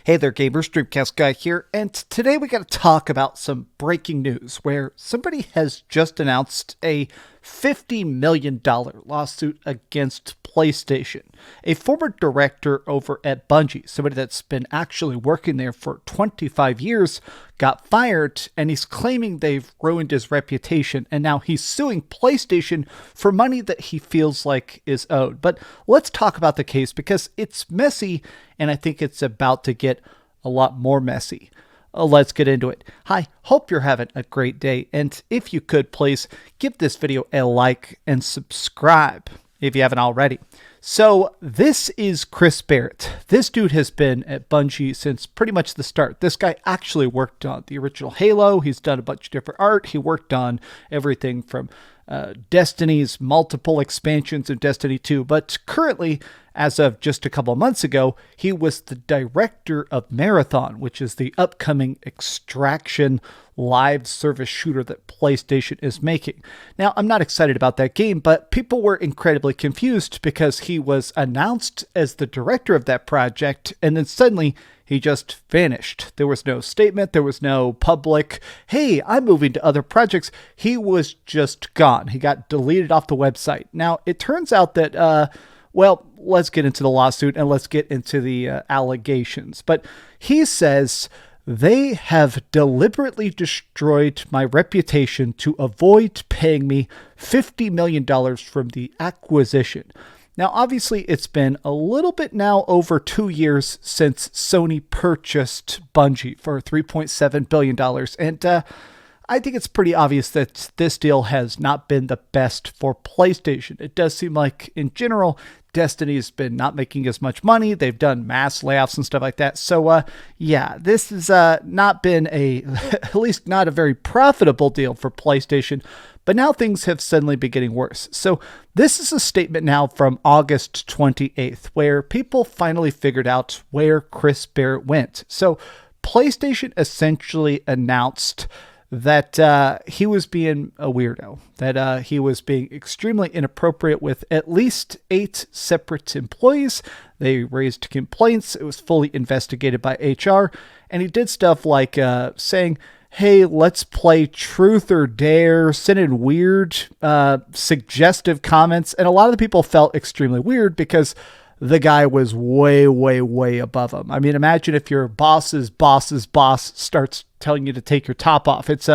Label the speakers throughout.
Speaker 1: Hey there gamers, DreamcastGuy here, and today we got to talk about some breaking news where somebody has just announced a $50 million lawsuit against PlayStation. A former director over at Bungie, somebody that's been actually working there for 25 years, got fired, and he's claiming they've ruined his reputation, and now he's suing PlayStation for money that he feels like is owed. But let's talk about the case because it's messy, and I think it's about to get a lot more messy. Let's get into it. Hi, hope you're having a great day, and if you could, please give this video a like and subscribe if you haven't already. So this is Chris Barrett. This dude has been at Bungie since pretty much the start. This guy actually worked on the original Halo. He's done a bunch of different art. He worked on everything from Destiny's multiple expansions of Destiny 2, but currently, as of just a couple of months ago, he was the director of Marathon, which is the upcoming extraction live service shooter that PlayStation is making. Now, I'm not excited about that game, but people were incredibly confused because he was announced as the director of that project, and then suddenly he just vanished. There was no statement. There was no public, hey, I'm moving to other projects. He was just gone. He got deleted off the website. Now, it turns out that, well, let's get into the lawsuit and let's get into the allegations. But he says they have deliberately destroyed my reputation to avoid paying me $50 million from the acquisition. Now, obviously, it's been a little bit now over 2 years since Sony purchased Bungie for $3.7 billion. And I think it's pretty obvious that this deal has not been the best for PlayStation. It does seem like, in general, Destiny's been not making as much money. They've done mass layoffs and stuff like that. So, yeah, this has not been at least not a very profitable deal for PlayStation. But now things have suddenly been getting worse. So this is a statement now from August 28th, where people finally figured out where Chris Barrett went. So PlayStation essentially announced that he was being a weirdo, that he was being extremely inappropriate with at least 8 separate employees. They raised complaints. It was fully investigated by HR. And he did stuff like saying, hey, let's play truth or dare, send in weird, suggestive comments. And a lot of the people felt extremely weird because the guy was way, way, way above them. I mean, imagine if your boss's boss's boss starts telling you to take your top off. It's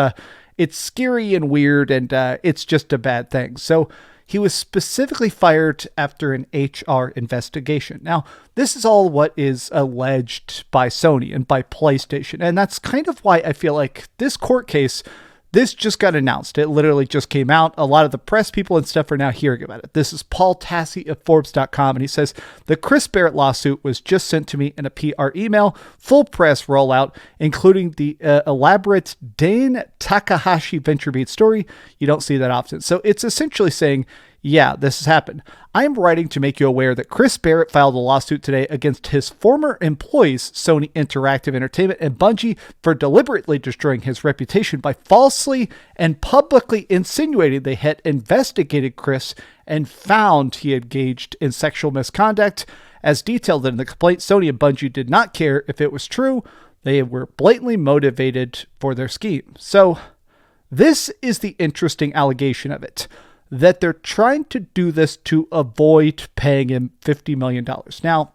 Speaker 1: scary and weird, and it's just a bad thing. So he was specifically fired after an HR investigation. Now, this is all what is alleged by Sony and by PlayStation, and that's kind of why I feel like this court case, this just got announced. It literally just came out. A lot of the press people and stuff are now hearing about it. This is Paul Tassi of Forbes.com, and he says, the Chris Barrett lawsuit was just sent to me in a PR email, full press rollout, including the elaborate Dane Takahashi VentureBeat story. You don't see that often. So it's essentially saying, yeah, this has happened. I'm writing to make you aware that Chris Barrett filed a lawsuit today against his former employees, Sony Interactive Entertainment and Bungie, for deliberately destroying his reputation by falsely and publicly insinuating they had investigated Chris and found he engaged in sexual misconduct. As detailed in the complaint, Sony and Bungie did not care if it was true. They were blatantly motivated for their scheme. So this is the interesting allegation of it, that they're trying to do this to avoid paying him $50 million. Now,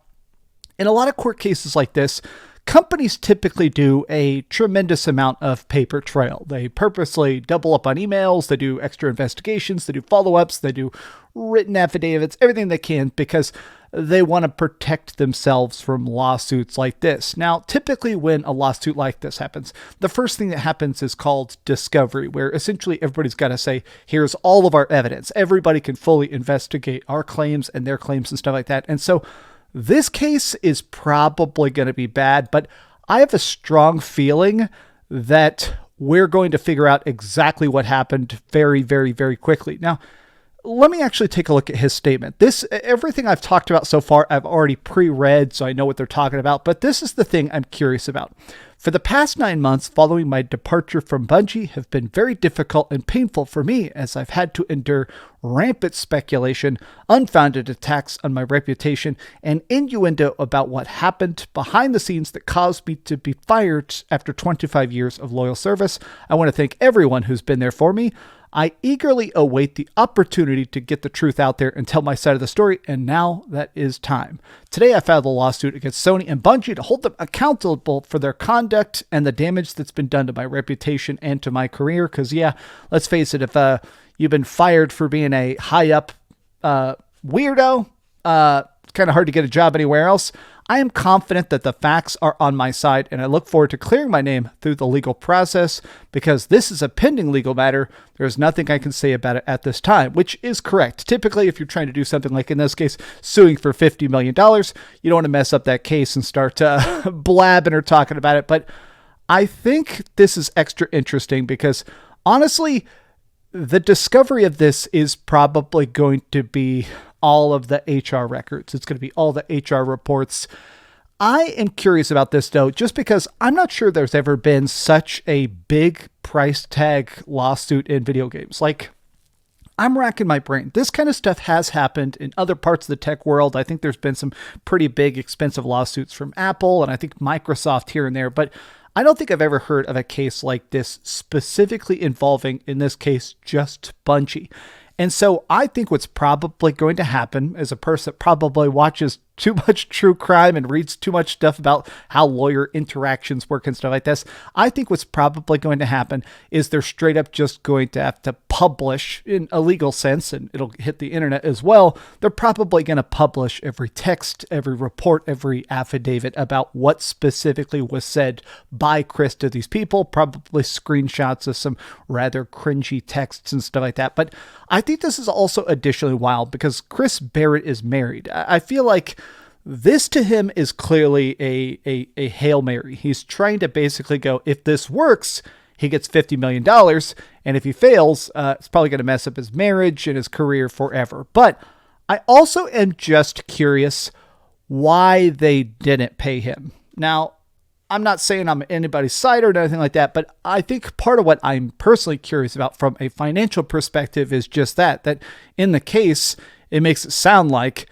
Speaker 1: in a lot of court cases like this, companies typically do a tremendous amount of paper trail. They purposely double up on emails, they do extra investigations, they do follow-ups, they do written affidavits, everything they can, because they want to protect themselves from lawsuits like this. Now, typically when a lawsuit like this happens, the first thing that happens is called discovery, where essentially everybody's got to say, here's all of our evidence. Everybody can fully investigate our claims and their claims and stuff like that. And so this case is probably going to be bad, but I have a strong feeling that we're going to figure out exactly what happened very, very, very quickly. Now, let me actually take a look at his statement. Everything I've talked about so far, I've already pre-read, so I know what they're talking about, but this is the thing I'm curious about. For the past 9 months following my departure from Bungie have been very difficult and painful for me, as I've had to endure rampant speculation, unfounded attacks on my reputation, and innuendo about what happened behind the scenes that caused me to be fired after 25 years of loyal service. I want to thank everyone who's been there for me. I eagerly await the opportunity to get the truth out there and tell my side of the story, and now that is time. Today I filed a lawsuit against Sony and Bungie to hold them accountable for their conduct and the damage that's been done to my reputation and to my career. Because, yeah, let's face it, if you've been fired for being a high-up weirdo, it's kind of hard to get a job anywhere else. I am confident that the facts are on my side, and I look forward to clearing my name through the legal process. Because this is a pending legal matter, there's nothing I can say about it at this time, which is correct. Typically, if you're trying to do something like in this case, suing for $50 million, you don't want to mess up that case and start blabbing or talking about it. But I think this is extra interesting because, honestly, the discovery of this is probably going to be all of the HR records. It's going to be all the HR reports. I am curious about this, though, just because I'm not sure there's ever been such a big price tag lawsuit in video games. Like, I'm racking my brain. This kind of stuff has happened in other parts of the tech world. I think there's been some pretty big, expensive lawsuits from Apple and I think Microsoft here and there, but I don't think I've ever heard of a case like this specifically involving, in this case, just Bungie. And so I think what's probably going to happen, as a person that probably watches too much true crime and reads too much stuff about how lawyer interactions work and stuff like this, I think what's probably going to happen is they're straight up just going to have to publish, in a legal sense, and it'll hit the internet as well, they're probably going to publish every text, every report, every affidavit about what specifically was said by Chris to these people, probably screenshots of some rather cringy texts and stuff like that. But I think this is also additionally wild because Chris Barrett is married. I feel like this to him is clearly a Hail Mary. He's trying to basically go, if this works, he gets $50 million. And if he fails, it's probably going to mess up his marriage and his career forever. But I also am just curious why they didn't pay him. Now, I'm not saying I'm anybody's side or anything like that, but I think part of what I'm personally curious about from a financial perspective is just that in the case, it makes it sound like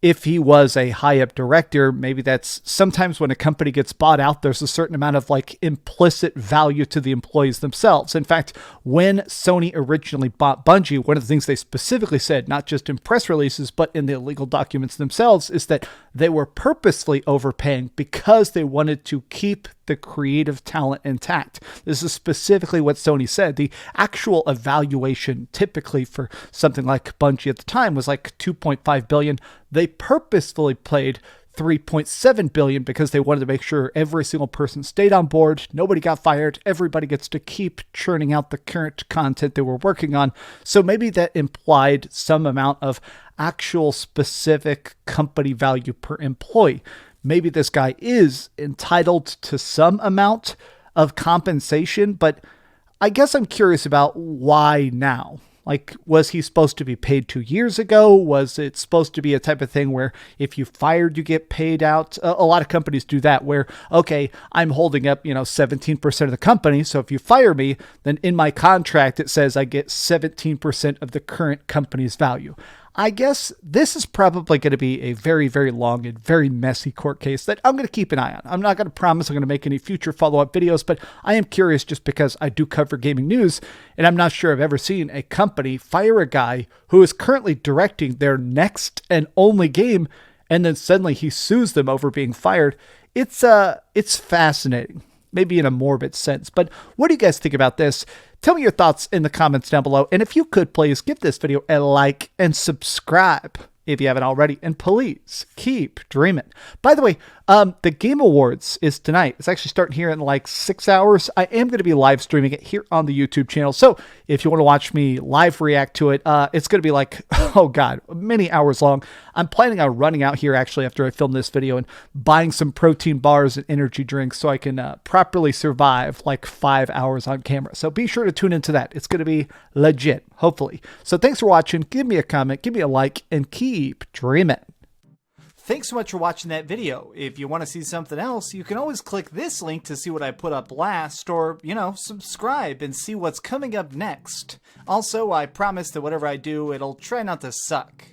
Speaker 1: if he was a high-up director, maybe that's sometimes when a company gets bought out, there's a certain amount of like implicit value to the employees themselves. In fact, when Sony originally bought Bungie, one of the things they specifically said, not just in press releases, but in the legal documents themselves, is that they were purposely overpaying because they wanted to keep the creative talent intact. This is specifically what Sony said. The actual evaluation typically for something like Bungie at the time was like $2.5 billion. They purposefully played $3.7 billion because they wanted to make sure every single person stayed on board, nobody got fired, everybody gets to keep churning out the current content they were working on. So maybe that implied some amount of actual specific company value per employee. Maybe this guy is entitled to some amount of compensation, but I guess I'm curious about why now. Like, was he supposed to be paid 2 years ago? Was it supposed to be a type of thing where if you fired, you get paid out? A lot of companies do that where, okay, I'm holding up, 17% of the company. So if you fire me, then in my contract, it says I get 17% of the current company's value. I guess this is probably going to be a very, very long and very messy court case that I'm going to keep an eye on. I'm not going to promise I'm going to make any future follow-up videos, but I am curious just because I do cover gaming news, and I'm not sure I've ever seen a company fire a guy who is currently directing their next and only game, and then suddenly he sues them over being fired. It's fascinating. Maybe in a morbid sense. But what do you guys think about this? Tell me your thoughts in the comments down below. And if you could, please give this video a like and subscribe. if you haven't already. And please keep dreaming. By the way, the Game Awards is tonight. It's actually starting here in like 6 hours. I am going to be live streaming it here on the YouTube channel. So if you want to watch me live react to it, it's going to be like, oh God, many hours long. I'm planning on running out here actually after I film this video and buying some protein bars and energy drinks so I can properly survive like 5 hours on camera. So be sure to tune into that. It's going to be legit, hopefully. So thanks for watching. Give me a comment, give me a like, and keep dreaming. Thanks so much for watching that video. If you want to see something else, you can always click this link to see what I put up last, or, subscribe and see what's coming up next. Also, I promise that whatever I do, it'll try not to suck.